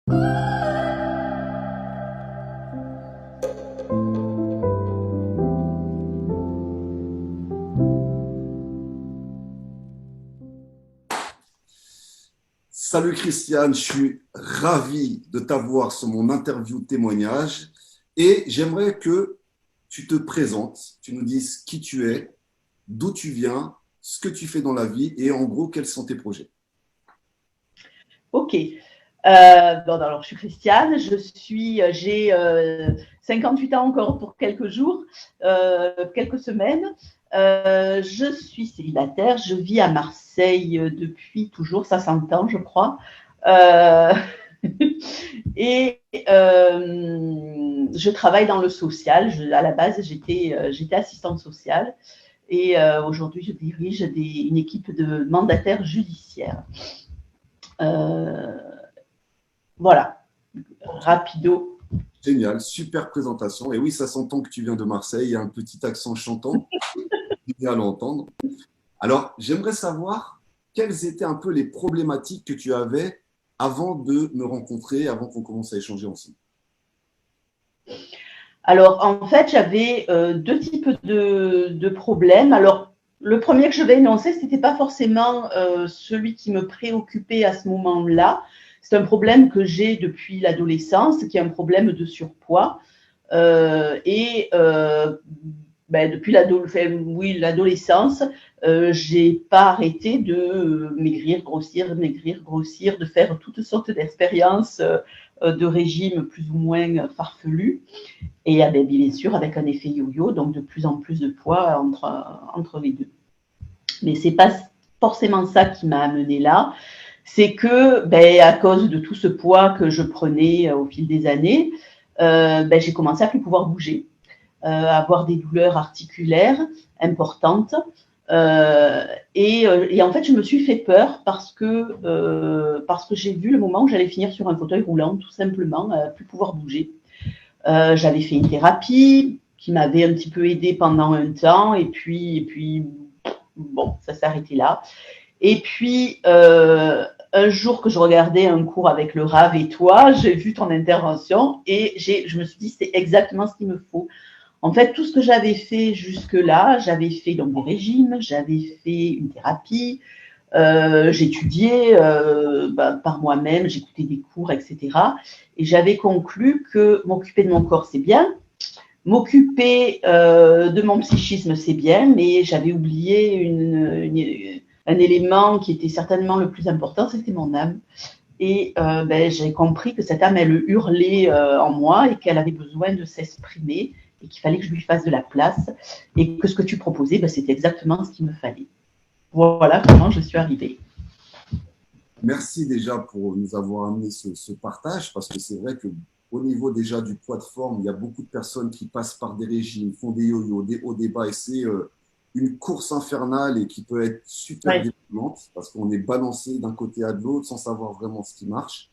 Salut Christiane, je suis ravi de t'avoir sur mon interview témoignage et j'aimerais que tu te présentes, tu nous dises qui tu es, d'où tu viens, ce que tu fais dans la vie et en gros quels sont tes projets. Ok. Bon, alors, je suis Christiane, j'ai 58 ans encore pour quelques jours, quelques semaines. Je suis célibataire, je vis à Marseille depuis toujours, ça s'entend, je crois. Euh, et je travaille dans le social. À la base, j'étais assistante sociale et aujourd'hui, je dirige une équipe de mandataires judiciaires. Euh, voilà, rapido. Génial, super présentation. Et oui, ça s'entend que tu viens de Marseille, il y a un petit accent chantant, génial à entendre. Alors, j'aimerais savoir quelles étaient un peu les problématiques que tu avais avant de me rencontrer, avant qu'on commence à échanger ensemble. Alors, en fait, j'avais deux types de problèmes. Alors, le premier que je vais énoncer, ce n'était pas forcément celui qui me préoccupait à ce moment-là. C'est un problème que j'ai depuis l'adolescence, qui est un problème de surpoids. Et depuis l'adolescence, j'ai pas arrêté de maigrir, grossir, de faire toutes sortes d'expériences de régimes plus ou moins farfelus. Et bien sûr, avec un effet yo-yo, donc de plus en plus de poids entre les deux. Mais c'est pas forcément ça qui m'a amené là. C'est que, à cause de tout ce poids que je prenais au fil des années, j'ai commencé à plus pouvoir bouger, avoir des douleurs articulaires importantes. Et en fait, je me suis fait peur parce que j'ai vu le moment où j'allais finir sur un fauteuil roulant, tout simplement, plus pouvoir bouger. J'avais fait une thérapie qui m'avait un petit peu aidée pendant un temps, et puis bon, ça s'est arrêté là. Et puis, un jour que je regardais un cours avec le Rav et toi, j'ai vu ton intervention et je me suis dit, c'est exactement ce qu'il me faut. En fait, tout ce que j'avais fait jusque-là, j'avais fait donc des régimes, j'avais fait une thérapie, j'étudiais par moi-même, j'écoutais des cours, etc. Et j'avais conclu que m'occuper de mon corps, c'est bien, m'occuper de mon psychisme, c'est bien, mais j'avais oublié un élément qui était certainement le plus important, c'était mon âme. Et j'ai compris que cette âme, elle hurlait en moi et qu'elle avait besoin de s'exprimer et qu'il fallait que je lui fasse de la place et que ce que tu proposais, c'était exactement ce qu'il me fallait. Voilà comment je suis arrivée. Merci déjà pour nous avoir amené ce partage, parce que c'est vrai que au niveau déjà du poids de forme, il y a beaucoup de personnes qui passent par des régimes, font des yo-yo, des hauts, des bas, et c'est une course infernale et qui peut être super Ouais. déprimante parce qu'on est balancé d'un côté à de l'autre sans savoir vraiment ce qui marche.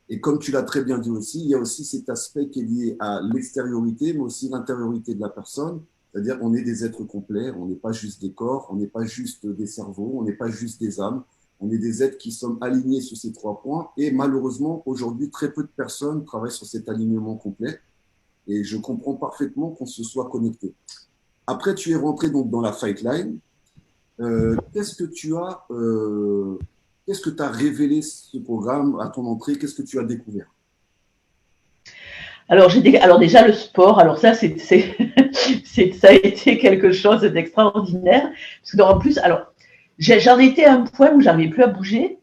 Et comme tu l'as très bien dit aussi, il y a aussi cet aspect qui est lié à l'extériorité, mais aussi l'intériorité de la personne. C'est-à-dire qu'on est des êtres complets, on n'est pas juste des corps, on n'est pas juste des cerveaux, on n'est pas juste des âmes. On est des êtres qui sommes alignés sur ces trois points. Et malheureusement, aujourd'hui, très peu de personnes travaillent sur cet alignement complet. Et je comprends parfaitement qu'on se soit connecté. Après, tu es rentré donc dans la Fight Line. Qu'est-ce que t'as révélé ce programme à ton entrée? Qu'est-ce que tu as découvert? Alors déjà le sport, alors ça ça a été quelque chose d'extraordinaire parce que en plus, alors j'en étais à un point où j'arrivais plus à bouger.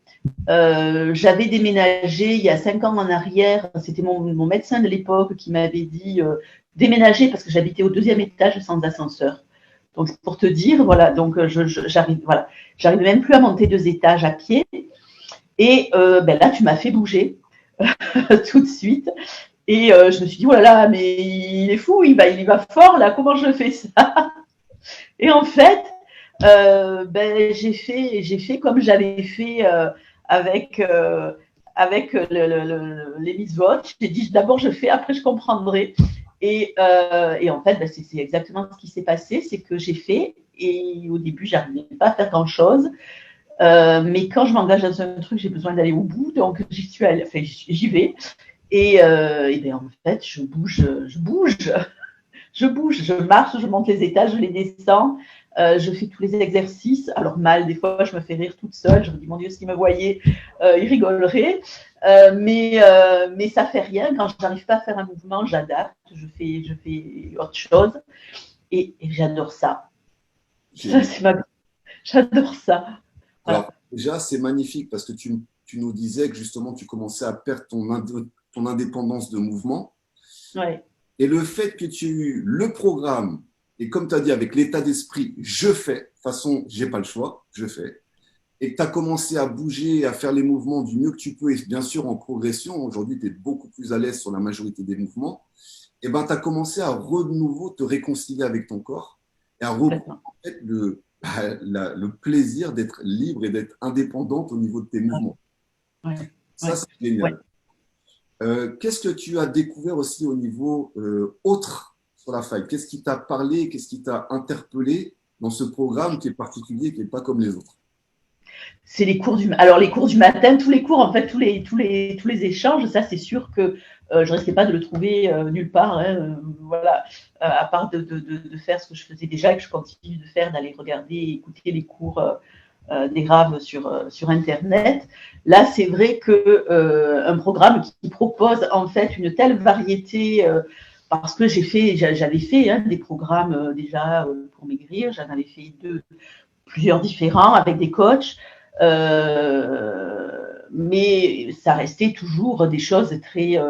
J'avais déménagé il y a 5 ans en arrière. C'était mon médecin de l'époque qui m'avait dit déménager parce que j'habitais au deuxième étage sans ascenseur. Donc pour te dire, voilà, donc j'arrivais même plus à monter 2 étages à pied. Et là, tu m'as fait bouger tout de suite. Et je me suis dit, oh là là, mais il est fou, il y va fort là, comment je fais ça? Et en fait, j'ai fait comme j'avais fait avec, avec les Miss Watch. J'ai dit, d'abord je fais, après je comprendrai. Et en fait, c'est exactement ce qui s'est passé, c'est que j'ai fait, et au début, j'arrivais pas à faire grand-chose. Mais quand je m'engage dans un truc, j'ai besoin d'aller au bout, donc j'y vais. Et bien, en fait, je bouge, je marche, je monte les étages, je les descends, je fais tous les exercices. Alors mal, des fois, je me fais rire toute seule. Je me dis, mon Dieu, s'il me voyait, il rigolerait. Mais ça fait rien. Quand je n'arrive pas à faire un mouvement, j'adapte, je fais autre chose. Et j'adore ça. J'adore ça. Alors, déjà, c'est magnifique parce que tu nous disais que justement, tu commençais à perdre ton indépendance de mouvement. Ouais. Et le fait que tu aies eu le programme, et comme tu as dit, avec l'état d'esprit, je fais, de toute façon, j'ai pas le choix, je fais, et que tu as commencé à bouger, à faire les mouvements du mieux que tu peux, et bien sûr en progression, aujourd'hui, tu es beaucoup plus à l'aise sur la majorité des mouvements, et ben, tu as commencé à de nouveau te réconcilier avec ton corps et à reprendre en fait, le plaisir d'être libre et d'être indépendante au niveau de tes mouvements. Ouais. Ça, c'est génial. Ouais. Qu'est-ce que tu as découvert aussi au niveau autre sur la faille? Qu'est-ce qui t'a parlé? Qu'est-ce qui t'a interpellé dans ce programme qui est particulier, qui n'est pas comme les autres? C'est les cours du matin, tous les cours, en fait, tous les échanges, ça, c'est sûr que je risquais pas de le trouver nulle part, hein, voilà, à part de faire ce que je faisais déjà et que je continue de faire, d'aller regarder et écouter les cours des graves sur Internet. Là, c'est vrai que un programme qui propose en fait une telle variété, parce que j'avais fait des programmes déjà pour maigrir, j'en avais fait plusieurs différents avec des coachs, mais ça restait toujours des choses très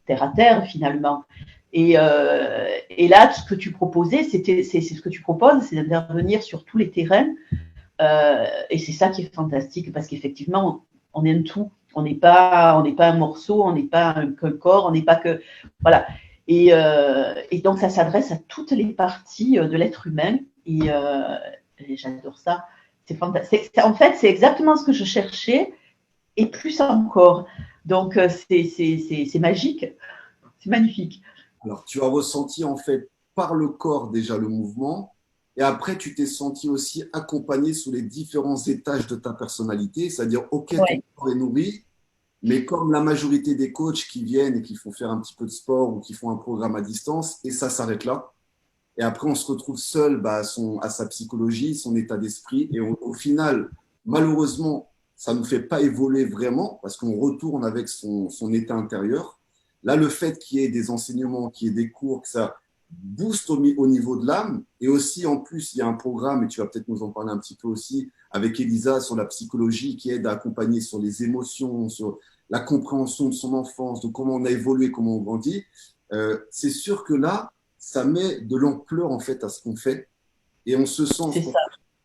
terre à terre finalement. Et là, ce que tu proposais, c'est ce que tu proposes, c'est d'intervenir sur tous les terrains. Et c'est ça qui est fantastique parce qu'effectivement, on est un tout. On n'est pas un morceau, on n'est pas qu'un corps, on n'est pas que voilà. Et donc ça s'adresse à toutes les parties de l'être humain. Et j'adore ça. C'est fantastique. En fait, c'est exactement ce que je cherchais et plus encore. Donc c'est magique, c'est magnifique. Alors, tu as ressenti en fait par le corps déjà le mouvement, et après tu t'es senti aussi accompagné sous les différents étages de ta personnalité, c'est-à-dire, ok, ton corps est nourri, mais comme la majorité des coachs qui viennent et qui font faire un petit peu de sport ou qui font un programme à distance, et ça s'arrête là. Et après, on se retrouve seul à sa psychologie, son état d'esprit, et au final, malheureusement, ça ne nous fait pas évoluer vraiment parce qu'on retourne avec son état intérieur. Là, le fait qu'il y ait des enseignements, qu'il y ait des cours, que ça booste au niveau de l'âme. Et aussi, en plus, il y a un programme, et tu vas peut-être nous en parler un petit peu aussi, avec Elisa sur la psychologie qui aide à accompagner sur les émotions, sur la compréhension de son enfance, de comment on a évolué, comment on grandit. C'est sûr que là, ça met de l'ampleur en fait à ce qu'on fait. Et on se sent,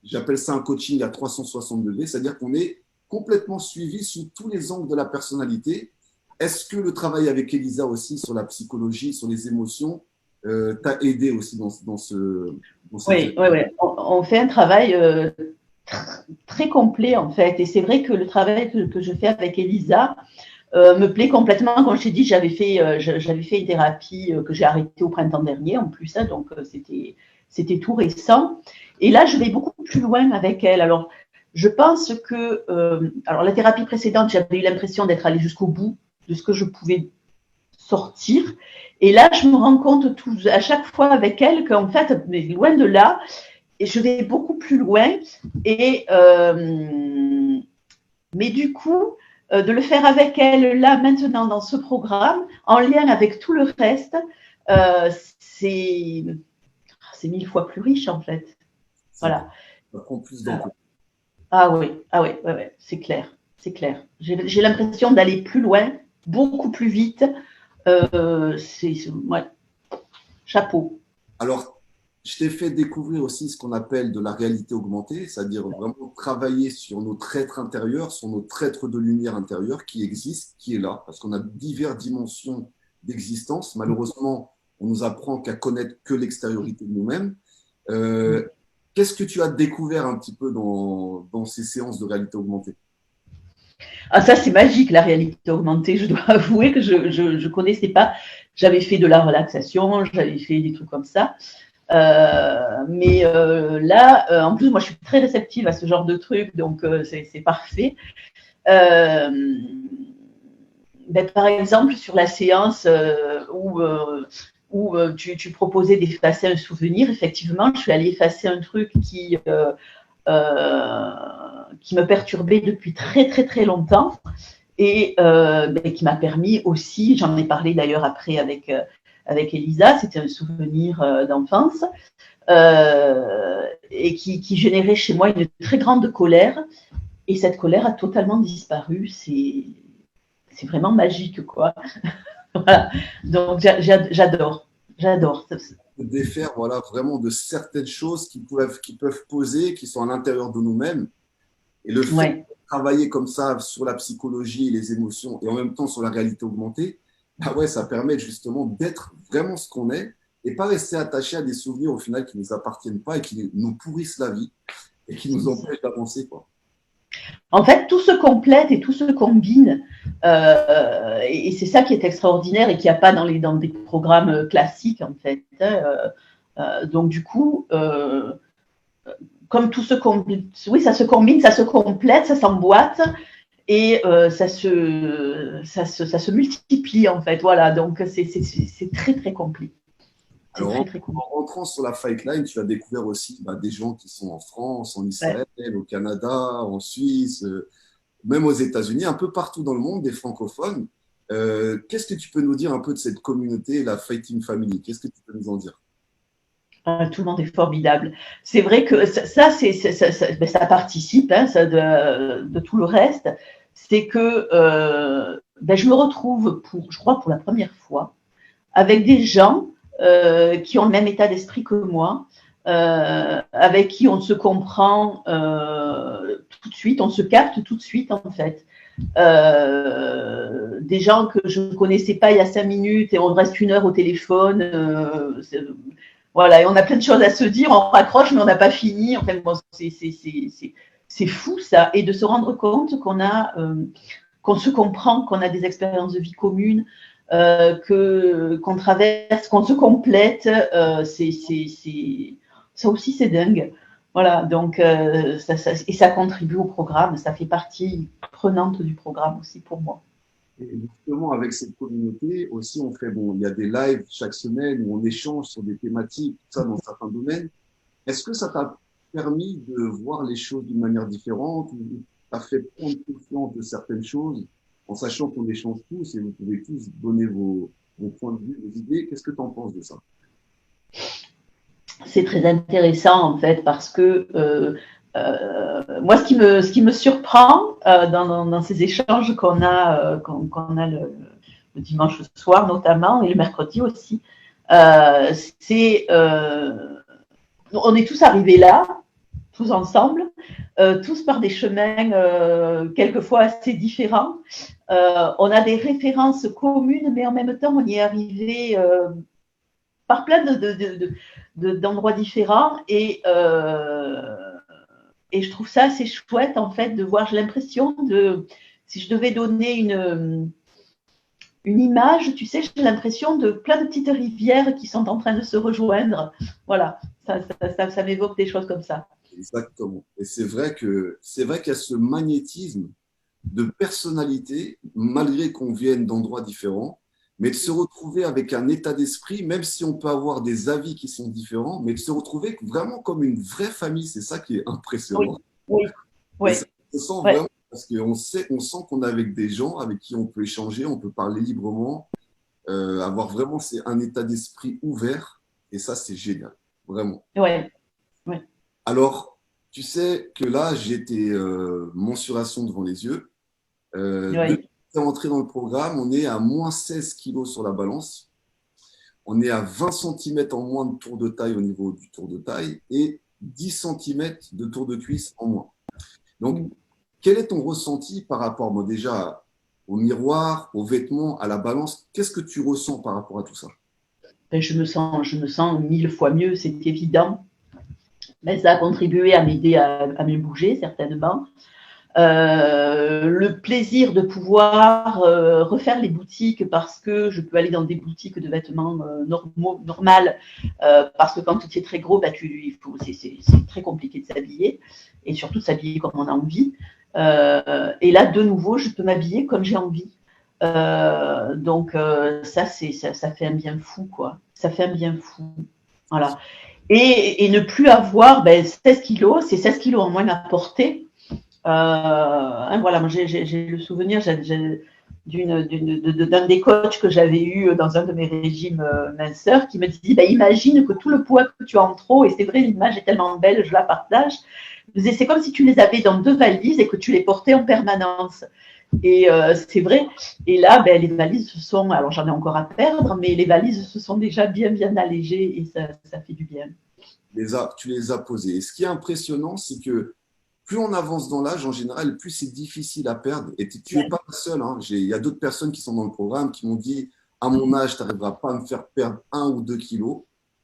j'appelle ça un coaching à 360 degrés, c'est-à-dire qu'on est complètement suivi sous tous les angles de la personnalité. Est-ce que le travail avec Elisa aussi sur la psychologie, sur les émotions, t'a aidé aussi dans Oui. On fait un travail très complet en fait. Et c'est vrai que le travail que je fais avec Elisa me plaît complètement. Comme je t'ai dit, j'avais fait une thérapie que j'ai arrêtée au printemps dernier en plus, hein, donc c'était tout récent. Et là, je vais beaucoup plus loin avec elle. Alors, je pense que alors la thérapie précédente, j'avais eu l'impression d'être allée jusqu'au bout de ce que je pouvais sortir. Et là, je me rends compte à chaque fois avec elle qu'en fait, mais loin de là, et je vais beaucoup plus loin. Et mais du coup, de le faire avec elle là maintenant dans ce programme, en lien avec tout le reste, c'est 1000 fois plus riche en fait. Voilà. Ah oui, c'est clair, c'est clair. J'ai l'impression d'aller plus loin, beaucoup plus vite. Ouais. Chapeau. Alors, je t'ai fait découvrir aussi ce qu'on appelle de la réalité augmentée, c'est-à-dire vraiment travailler sur notre être intérieur, sur notre être de lumière intérieur qui existe, qui est là, parce qu'on a diverses dimensions d'existence. Malheureusement, on nous apprend qu'à connaître que l'extériorité de nous-mêmes. Qu'est-ce que tu as découvert un petit peu dans ces séances de réalité augmentée? Ah, ça, c'est magique, la réalité augmentée. Je dois avouer que je connaissais pas. J'avais fait de la relaxation, j'avais fait des trucs comme ça. Là, en plus, moi, je suis très réceptive à ce genre de truc, donc c'est parfait. Par exemple, sur la séance où tu proposais d'effacer un souvenir, effectivement, je suis allée effacer un truc qui me perturbait depuis très très très longtemps et qui m'a permis aussi, j'en ai parlé d'ailleurs après avec Elisa, c'était un souvenir d'enfance et qui générait chez moi une très grande colère, et cette colère a totalement disparu. C'est vraiment magique, quoi. Voilà. Donc j'adore. De défaire, voilà, vraiment de certaines choses qui peuvent poser, qui sont à l'intérieur de nous-mêmes. Et le fait de Ouais. travailler comme ça sur la psychologie et les émotions, et en même temps sur la réalité augmentée, bah ouais, ça permet justement d'être vraiment ce qu'on est et pas rester attaché à des souvenirs au final qui ne nous appartiennent pas et qui nous pourrissent la vie et qui nous empêchent d'avancer, quoi. En fait, tout se complète et tout se combine. Et c'est ça qui est extraordinaire et qu'il n'y a pas dans des programmes classiques, en fait. Donc, du coup, comme tout se combine, oui, ça se combine, ça se complète, ça s'emboîte et ça se multiplie, en fait. Voilà, donc c'est très, très complet. C'est Alors, très, très en complet. rentrant sur la Fight Line, tu as découvert aussi des gens qui sont en France, en Ouais. Israël, au Canada, en Suisse, même aux États-Unis, un peu partout dans le monde, des francophones. Qu'est-ce que tu peux nous dire un peu de cette communauté, la Fighting Family? Qu'est-ce que tu peux nous en dire? Tout le monde est formidable. C'est vrai que ça participe ça, de tout le reste. C'est que je me retrouve, je crois, pour la première fois, avec des gens qui ont le même état d'esprit que moi, avec qui on se comprend tout de suite, on se capte tout de suite, en fait. Des gens que je ne connaissais pas il y a 5 minutes et on reste 1 heure au téléphone. Voilà, et on a plein de choses à se dire, on raccroche, mais on n'a pas fini. Enfin, bon, c'est fou ça, et de se rendre compte qu'on se comprend, qu'on a des expériences de vie communes, qu'on traverse, qu'on se complète. Ça aussi, c'est dingue. Voilà, donc et ça contribue au programme, ça fait partie prenante du programme aussi pour moi. Et justement, avec cette communauté aussi, on fait, bon, il y a des lives chaque semaine où on échange sur des thématiques, tout ça dans certains domaines. Est-ce que ça t'a permis de voir les choses d'une manière différente ou t'a fait prendre conscience de certaines choses en sachant qu'on échange tous et vous pouvez tous donner vos points de vue, vos idées? Qu'est-ce que tu en penses de ça? C'est très intéressant en fait parce que moi, ce qui me surprend dans ces échanges qu'on a le dimanche soir notamment et le mercredi aussi, c'est on est tous arrivés là, tous ensemble, tous par des chemins quelquefois assez différents. On a des références communes, mais en même temps, on y est arrivé par plein d'endroits différents et je trouve ça assez chouette en fait de voir. J'ai l'impression si je devais donner une image, tu sais, j'ai l'impression de plein de petites rivières qui sont en train de se rejoindre. Voilà, ça m'évoque des choses comme ça. Exactement. Et c'est vrai qu'il y a ce magnétisme de personnalité, malgré qu'on vienne d'endroits différents, mais de se retrouver avec un état d'esprit, même si on peut avoir des avis qui sont différents, mais de se retrouver vraiment comme une vraie famille, c'est ça qui est Oui, impressionnant. oui, Et oui, ça se sent oui. vraiment parce on sent qu'on est avec des gens avec qui on peut échanger, on peut parler librement, avoir vraiment un état d'esprit ouvert, et ça c'est génial, vraiment. Ouais, ouais, Alors, tu sais que là, j'ai tes mensurations devant les yeux. Depuis ouais. que tu es entré dans le programme, on est à moins 16 kilos sur la balance. On est à 20 centimètres en moins de tour de taille au niveau du tour de taille et 10 centimètres de tour de cuisse en moins. Donc, quel est ton ressenti par rapport, moi, déjà, au miroir, aux vêtements, à la balance? Qu'est-ce que tu ressens par rapport à tout ça? Je me sens 1000 fois mieux, c'est évident. Mais ça a contribué à m'aider à me bouger certainement. Le plaisir de pouvoir refaire les boutiques parce que je peux aller dans des boutiques de vêtements normales parce que quand tu es très gros, bah, c'est très compliqué de s'habiller et surtout de s'habiller comme on a envie. Et là, de nouveau, je peux m'habiller comme j'ai envie. Donc ça fait un bien fou, quoi. Ça fait un bien fou. Voilà. Et ne plus avoir 16 kilos, c'est 16 kilos en moins à porter. Voilà, moi j'ai le souvenir d'un des coachs que j'avais eu dans un de mes régimes minceurs qui me dit imagine que tout le poids que tu as en trop, et c'est vrai, l'image est tellement belle, je la partage. C'est comme si tu les avais dans 2 valises et que tu les portais en permanence. Et c'est vrai. Et là, les valises se sont, alors j'en ai encore à perdre, mais les valises se sont déjà bien allégées et ça fait du bien. Tu les as posées. Et ce qui est impressionnant, c'est que plus on avance dans l'âge, en général, plus c'est difficile à perdre. Et tu n'es pas le seul. Hein. Il y a d'autres personnes qui sont dans le programme qui m'ont dit, à mon âge, tu n'arriveras pas à me faire perdre 1 ou 2 kilos.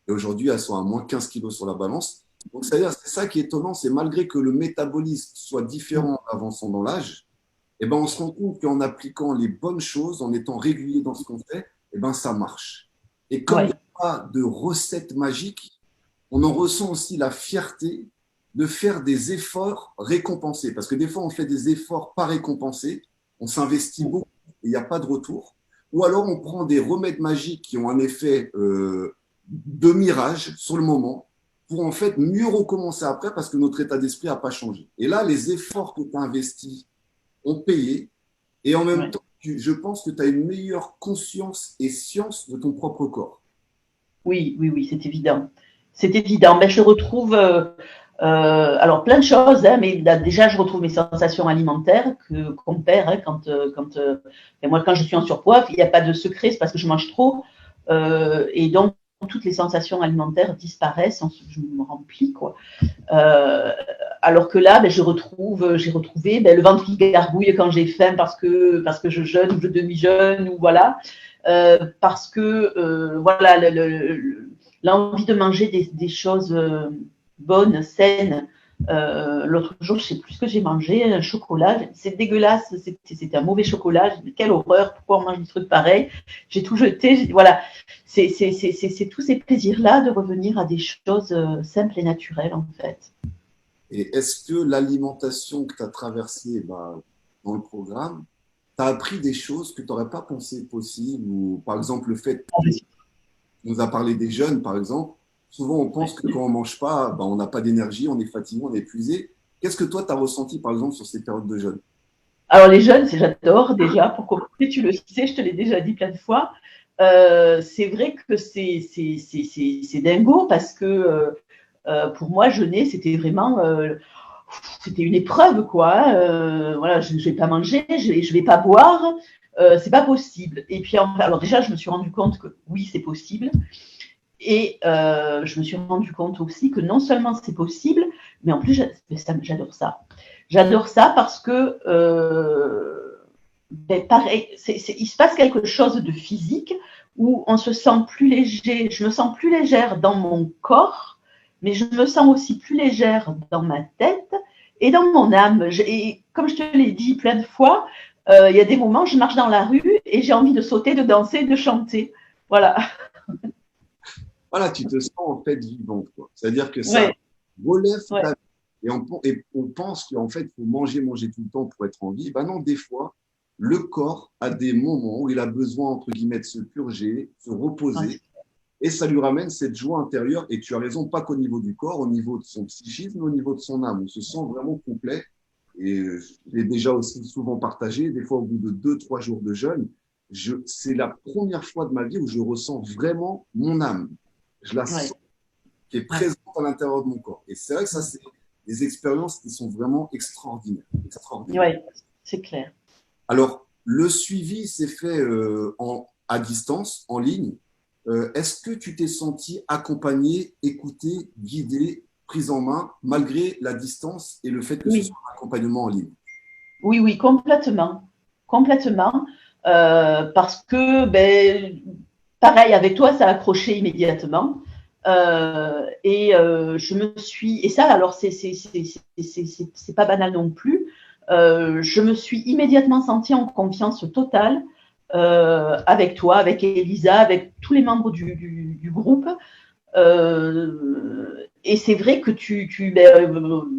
Et aujourd'hui, elles sont à moins 15 kilos sur la balance. Donc, c'est-à-dire, c'est ça qui est étonnant, c'est malgré que le métabolisme soit différent en avançant dans l'âge, on se rend compte qu'en appliquant les bonnes choses, en étant régulier dans ce qu'on fait, ça marche. Et comme il n'y a pas de recette magique, on en ressent aussi la fierté de faire des efforts récompensés. Parce que des fois, on fait des efforts pas récompensés, on s'investit beaucoup et il n'y a pas de retour. Ou alors, on prend des remèdes magiques qui ont un effet de mirage sur le moment pour en fait mieux recommencer après parce que notre état d'esprit n'a pas changé. Et là, les efforts que tu as investis ont payé et en même temps, je pense que tu as une meilleure conscience et science de ton propre corps. Oui, c'est évident. C'est évident. Je retrouve alors plein de choses, hein, mais là, déjà je retrouve mes sensations alimentaires qu'on perd moi quand je suis en surpoids, il n'y a pas de secret, c'est parce que je mange trop et donc toutes les sensations alimentaires disparaissent, je me remplis quoi. Alors que là, j'ai retrouvé le ventre qui gargouille quand j'ai faim parce que je jeûne ou je demi-jeûne ou voilà. Parce que voilà l'envie de manger des choses bonnes, saines. L'autre jour, je ne sais plus ce que j'ai mangé, un chocolat, c'est dégueulasse, c'était un mauvais chocolat, quelle horreur, pourquoi on mange des trucs pareils, j'ai tout jeté, voilà, c'est tous ces plaisirs-là de revenir à des choses simples et naturelles en fait. Et est-ce que l'alimentation que tu as traversée dans le programme, tu as appris des choses que tu n'aurais pas pensé possible ou par exemple le fait que tu nous as parlé des jeunes par exemple, souvent on pense que quand on ne mange pas, on n'a pas d'énergie, on est fatigué, on est épuisé. Qu'est-ce que toi tu as ressenti par exemple sur ces périodes de jeûne? Alors les jeunes, j'adore déjà, pour commencer, tu le sais, je te l'ai déjà dit plein de fois. C'est vrai que c'est dingo parce que pour moi, jeûner, c'était vraiment c'était une épreuve, quoi. Voilà, je ne vais pas manger, je vais pas boire, c'est pas possible. Et puis, alors déjà, je me suis rendu compte que oui, c'est possible. Et je me suis rendu compte aussi que non seulement c'est possible, mais en plus, j'adore ça. J'adore ça parce que, pareil, il se passe quelque chose de physique où on se sent plus léger. Je me sens plus légère dans mon corps, mais je me sens aussi plus légère dans ma tête et dans mon âme. Et comme je te l'ai dit plein de fois, il y a des moments, je marche dans la rue et j'ai envie de sauter, de danser, de chanter. Voilà. Voilà, tu te sens en fait vivante, quoi. C'est-à-dire que ça relève ta vie. Et on pense qu'en fait, il faut manger tout le temps pour être en vie. Non, des fois, le corps a des moments où il a besoin, entre guillemets, de se purger, de se reposer. Et ça lui ramène cette joie intérieure. Et tu as raison, pas qu'au niveau du corps, au niveau de son psychisme, au niveau de son âme. On se sent vraiment complet. Et je l'ai déjà aussi souvent partagé. Des fois, au bout de 2-3 jours de jeûne, c'est la première fois de ma vie où je ressens vraiment mon âme. Je la sens qui est présente à l'intérieur de mon corps. Et c'est vrai que ça, c'est des expériences qui sont vraiment extraordinaires. Oui, c'est clair. Alors, le suivi s'est fait à distance, en ligne. Est-ce que tu t'es senti accompagné, écouté, guidé, prise en main, malgré la distance et le fait que ce soit un accompagnement en ligne? Oui, complètement. Complètement. Parce que, pareil, avec toi, ça a accroché immédiatement. Et je me suis. Et ça, alors, c'est pas banal non plus. je me suis immédiatement sentie en confiance totale avec toi, avec Elisa, avec tous les membres du groupe. Et c'est vrai que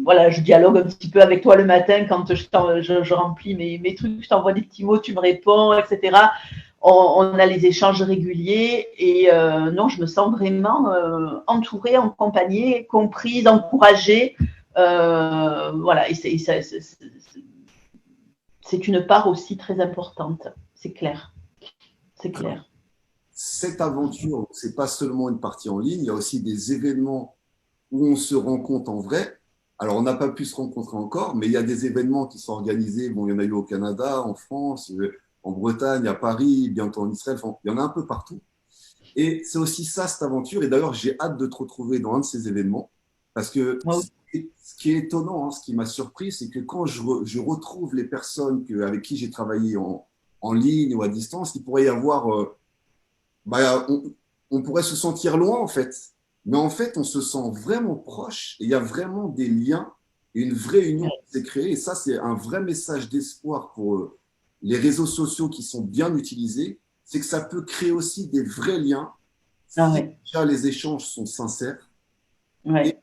voilà, je dialogue un petit peu avec toi le matin quand je remplis mes trucs, je t'envoie des petits mots, tu me réponds, etc. On a les échanges réguliers et non, je me sens vraiment entourée, accompagnée, comprise, encouragée. Voilà, et c'est une part aussi très importante, c'est clair. C'est clair. Cette aventure, c'est pas seulement une partie en ligne, il y a aussi des événements où on se rencontre en vrai. Alors, on n'a pas pu se rencontrer encore, mais il y a des événements qui sont organisés. Bon, il y en a eu au Canada, en France, en Bretagne, à Paris, bientôt en Israël. Enfin, il y en a un peu partout. Et c'est aussi ça, cette aventure. Et d'ailleurs, j'ai hâte de te retrouver dans un de ces événements. Parce que ce qui est étonnant, hein, ce qui m'a surpris, c'est que quand je retrouve les personnes avec qui j'ai travaillé en ligne ou à distance, il pourrait y avoir on pourrait se sentir loin en fait. Mais en fait, on se sent vraiment proche et il y a vraiment des liens et une vraie union qui s'est créée. Et ça, c'est un vrai message d'espoir pour les réseaux sociaux qui sont bien utilisés. C'est que ça peut créer aussi des vrais liens Ah si ouais. déjà les échanges sont sincères. Et Ouais.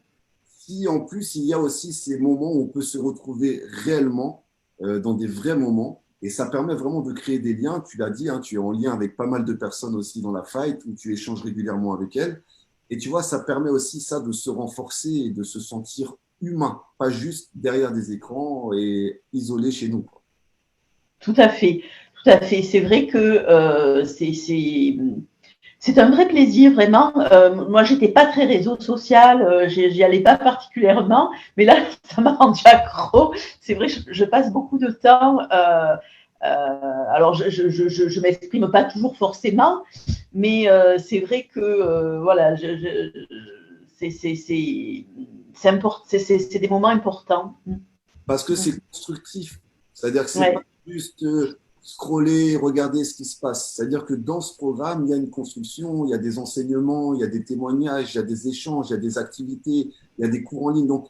si en plus, il y a aussi ces moments où on peut se retrouver réellement dans des vrais moments. Et ça permet vraiment de créer des liens. Tu l'as dit, hein, tu es en lien avec pas mal de personnes aussi dans la fight, où tu échanges régulièrement avec elles. Et tu vois, ça permet aussi ça de se renforcer et de se sentir humain, pas juste derrière des écrans et isolé chez nous. Tout à fait. Tout à fait. C'est vrai que c'est un vrai plaisir, vraiment. Moi, j'étais pas très réseau social, j'y allais pas particulièrement, mais là, ça m'a rendu accro. C'est vrai, je passe beaucoup de temps. Alors, je m'exprime pas toujours forcément, mais c'est vrai que voilà, c'est des moments importants. Parce que c'est constructif. C'est-à-dire que c'est pas Ouais, juste scroller, regarder ce qui se passe. C'est-à-dire que dans ce programme, il y a une construction, il y a des enseignements, il y a des témoignages, il y a des échanges, il y a des activités, il y a des cours en ligne. Donc,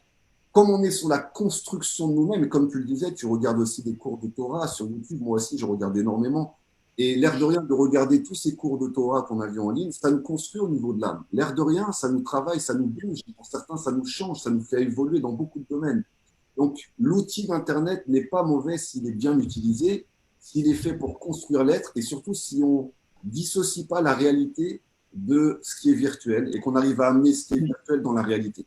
comme on est sur la construction de nous-mêmes, et comme tu le disais, tu regardes aussi des cours de Torah sur YouTube. Moi aussi, je regarde énormément. Et l'air de rien, de regarder tous ces cours de Torah qu'on a vus en ligne, ça nous construit au niveau de l'âme. L'air de rien, ça nous travaille, ça nous bouge. Pour certains, ça nous change, ça nous fait évoluer dans beaucoup de domaines. Donc, l'outil d'Internet n'est pas mauvais s'il est bien utilisé, s'il est fait pour construire l'être et surtout si on dissocie pas la réalité de ce qui est virtuel et qu'on arrive à amener ce qui est virtuel dans la réalité.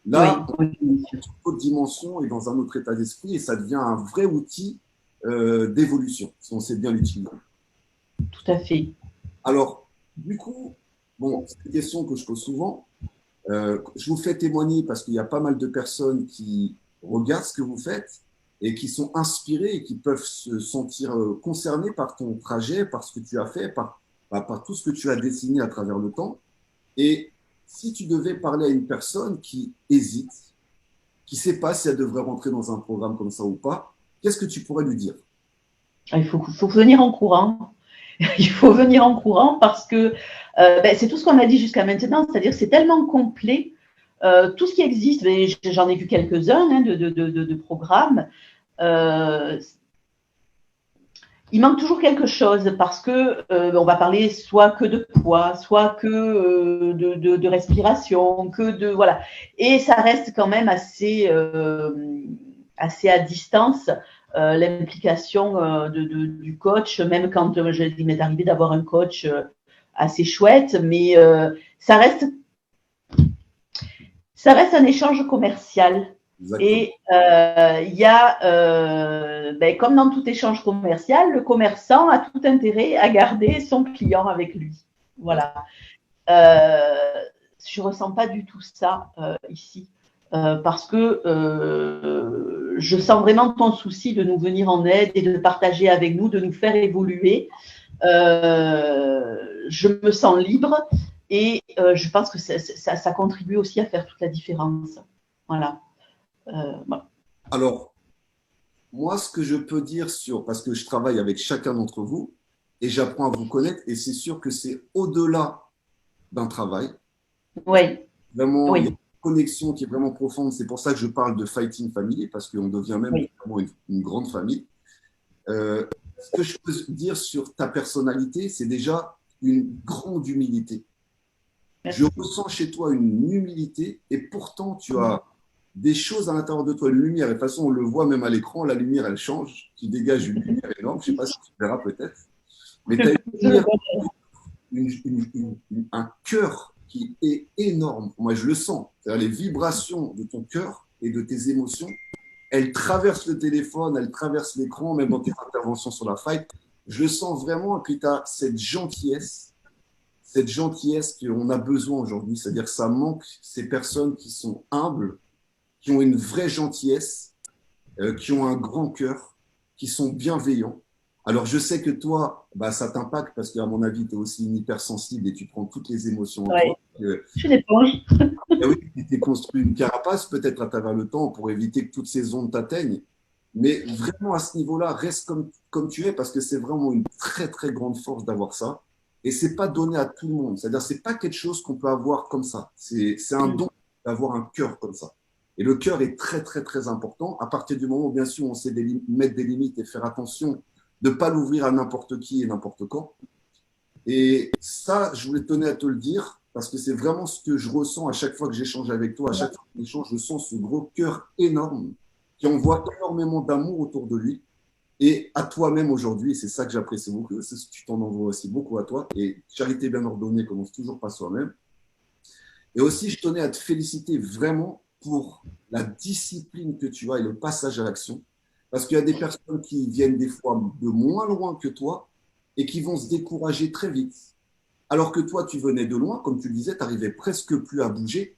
oui, Là, on oui, bien est sûr. dans une autre dimension et dans un autre état d'esprit et ça devient un vrai outil d'évolution si on sait bien l'utiliser. Tout à fait. Alors, du coup, bon, c'est une question que je pose souvent. Je vous fais témoigner parce qu'il y a pas mal de personnes qui regardent ce que vous faites et qui sont inspirées et qui peuvent se sentir concernées par ton trajet, par ce que tu as fait, par tout ce que tu as dessiné à travers le temps. Et si tu devais parler à une personne qui hésite, qui ne sait pas si elle devrait rentrer dans un programme comme ça ou pas, qu'est-ce que tu pourrais lui dire? Il faut venir en courant. Il faut venir en courant parce que c'est tout ce qu'on a dit jusqu'à maintenant, c'est-à-dire que c'est tellement complet. Tout ce qui existe, j'en ai vu quelques-uns hein, de programmes. Euh, il manque toujours quelque chose parce que on va parler soit que de poids, soit que de respiration, que de voilà, et ça reste quand même assez à distance. L'implication du coach, même quand il m'est arrivé d'avoir un coach assez chouette, mais ça reste un échange commercial. Exactement. Et il y a, comme dans tout échange commercial, le commerçant a tout intérêt à garder son client avec lui. Voilà. Je ne ressens pas du tout ça ici. Parce que je sens vraiment ton souci de nous venir en aide et de partager avec nous, de nous faire évoluer. Je me sens libre et je pense que ça contribue aussi à faire toute la différence. Voilà. Voilà. Alors, moi, ce que je peux dire parce que je travaille avec chacun d'entre vous et j'apprends à vous connaître, et c'est sûr que c'est au-delà d'un travail. Oui, Vraiment, il y a oui, une connexion qui est vraiment profonde. C'est pour ça que je parle de Fighting Family, parce qu'on devient même vraiment une grande famille. Ce que je peux dire sur ta personnalité, c'est déjà une grande humilité. Merci. Je ressens chez toi une humilité et pourtant tu as des choses à l'intérieur de toi, une lumière. Et de toute façon, on le voit même à l'écran, la lumière, elle change. Tu dégages une lumière énorme. Je ne sais pas si tu verras peut-être. Mais tu as un cœur qui est énorme. Moi, je le sens. C'est-à-dire les vibrations de ton cœur et de tes émotions, elles traversent le téléphone, elles traversent l'écran, même dans tes interventions sur la fight. Je le sens vraiment. Et puis, tu as cette gentillesse qu'on a besoin aujourd'hui. C'est-à-dire que ça manque ces personnes qui sont humbles, qui ont une vraie gentillesse, qui ont un grand cœur, qui sont bienveillants. Alors, je sais que toi, ça t'impacte parce qu'à mon avis, tu es aussi une hypersensible et tu prends toutes les émotions en toi. Je suis l'éponge. Oui, tu t'es construit une carapace peut-être à travers le temps pour éviter que toutes ces ondes t'atteignent. Mais vraiment, à ce niveau-là, reste comme tu es parce que c'est vraiment une très, très grande force d'avoir ça. Et ce n'est pas donné à tout le monde. C'est-à-dire ce n'est pas quelque chose qu'on peut avoir comme ça. C'est un don d'avoir un cœur comme ça. Et le cœur est très, très, très important. À partir du moment où, bien sûr, on sait mettre des limites et faire attention de ne pas l'ouvrir à n'importe qui et n'importe quand. Et ça, je voulais tenir à te le dire parce que c'est vraiment ce que je ressens à chaque fois que j'échange avec toi. À chaque fois que j'échange, je sens ce gros cœur énorme qui envoie énormément d'amour autour de lui. Et à toi-même aujourd'hui, et c'est ça que j'apprécie beaucoup, c'est ce que tu t'en envoies aussi beaucoup à toi. Et charité bien ordonnée commence toujours par soi-même. Et aussi, je tenais à te féliciter vraiment pour la discipline que tu as et le passage à l'action. Parce qu'il y a des personnes qui viennent des fois de moins loin que toi et qui vont se décourager très vite. Alors que toi, tu venais de loin, comme tu le disais, tu n'arrivais presque plus à bouger.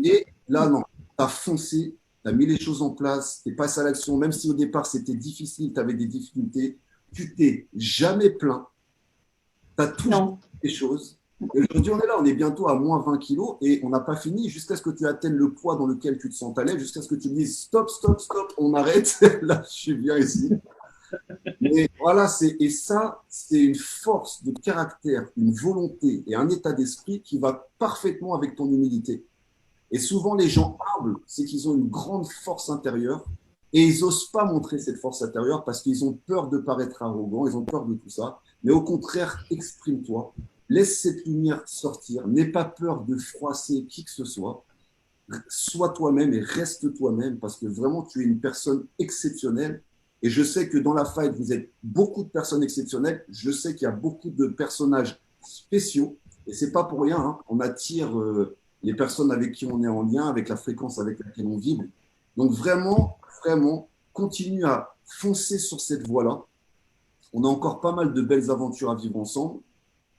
Et là, non, tu as foncé, tu as mis les choses en place, tu es passé à l'action, même si au départ c'était difficile, tu avais des difficultés, tu t'es jamais plaint, tu as toujours fait des choses. Et aujourd'hui, on est là, on est bientôt à moins 20 kilos et on n'a pas fini jusqu'à ce que tu atteignes le poids dans lequel tu te sens à l'aise, jusqu'à ce que tu me dises stop, stop, stop, on arrête, là je suis bien ici. Mais voilà, et ça, c'est une force de caractère, une volonté et un état d'esprit qui va parfaitement avec ton humilité. Et souvent, les gens humbles, c'est qu'ils ont une grande force intérieure et ils n'osent pas montrer cette force intérieure parce qu'ils ont peur de paraître arrogants, ils ont peur de tout ça. Mais au contraire, exprime-toi, laisse cette lumière sortir, n'aie pas peur de froisser qui que ce soit. Sois toi-même et reste toi-même parce que vraiment, tu es une personne exceptionnelle. Et je sais que dans la fight, vous êtes beaucoup de personnes exceptionnelles. Je sais qu'il y a beaucoup de personnages spéciaux et c'est pas pour rien. Hein. On attire les personnes avec qui on est en lien, avec la fréquence avec laquelle on vibre. Donc vraiment, vraiment, continue à foncer sur cette voie-là. On a encore pas mal de belles aventures à vivre ensemble.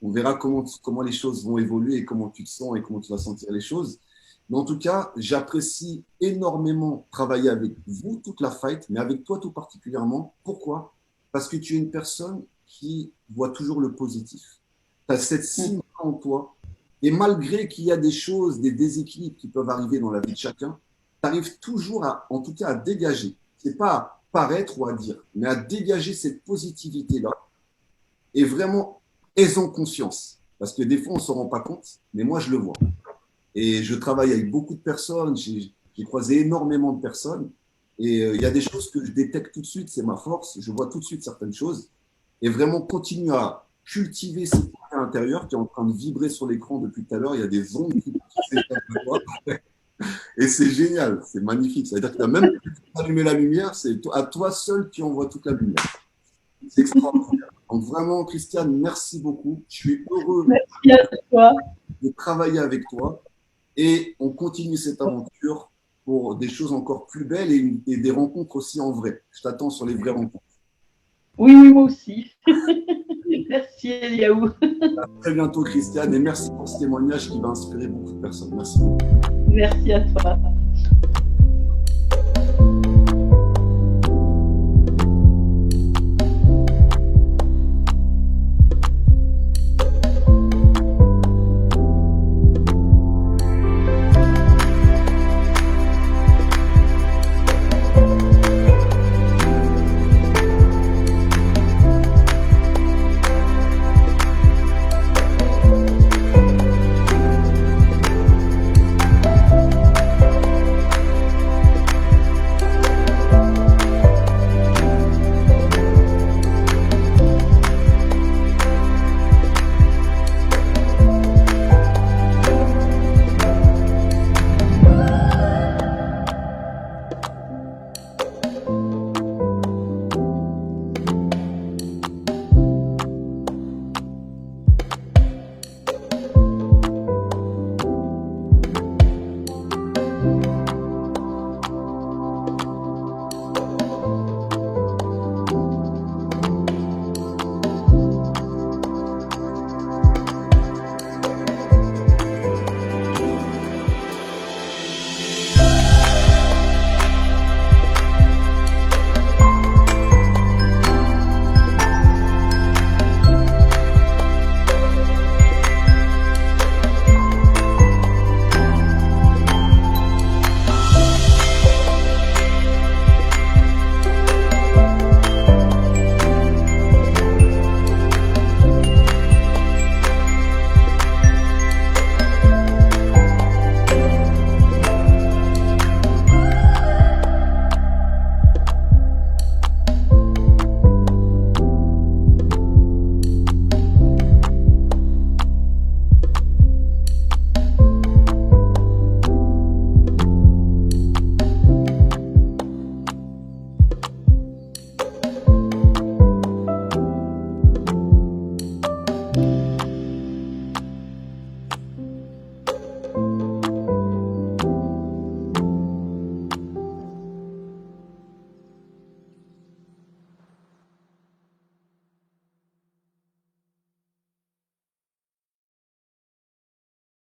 On verra comment les choses vont évoluer et comment tu te sens et comment tu vas sentir les choses. Mais en tout cas, j'apprécie énormément travailler avec vous, toute la fight, mais avec toi tout particulièrement. Pourquoi ? Parce que tu es une personne qui voit toujours le positif. Tu as cette cible en toi. Et malgré qu'il y a des choses, des déséquilibres qui peuvent arriver dans la vie de chacun, tu arrives toujours en tout cas à dégager. Ce n'est pas à paraître ou à dire, mais à dégager cette positivité-là. Et vraiment, aie-en conscience. Parce que des fois, on ne s'en rend pas compte, mais moi, je le vois. Et je travaille avec beaucoup de personnes, j'ai croisé énormément de personnes. Et il y a des choses que je détecte tout de suite, c'est ma force. Je vois tout de suite certaines choses. Et vraiment, continue à cultiver cette à l'intérieur qui est en train de vibrer sur l'écran depuis tout à l'heure. Il y a des ondes qui et c'est génial, c'est magnifique. C'est-à-dire que tu as même allumé la lumière, c'est à toi seul qui envoie toute la lumière. C'est extraordinaire. Donc vraiment, Christiane, merci beaucoup. Je suis heureux de travailler avec toi et on continue cette aventure pour des choses encore plus belles et des rencontres aussi en vrai. Je t'attends sur les vraies rencontres. Oui, moi aussi. Merci, Eliaou. À très bientôt, Christiane, et merci pour ce témoignage qui va inspirer beaucoup de personnes. Merci beaucoup. Merci à toi.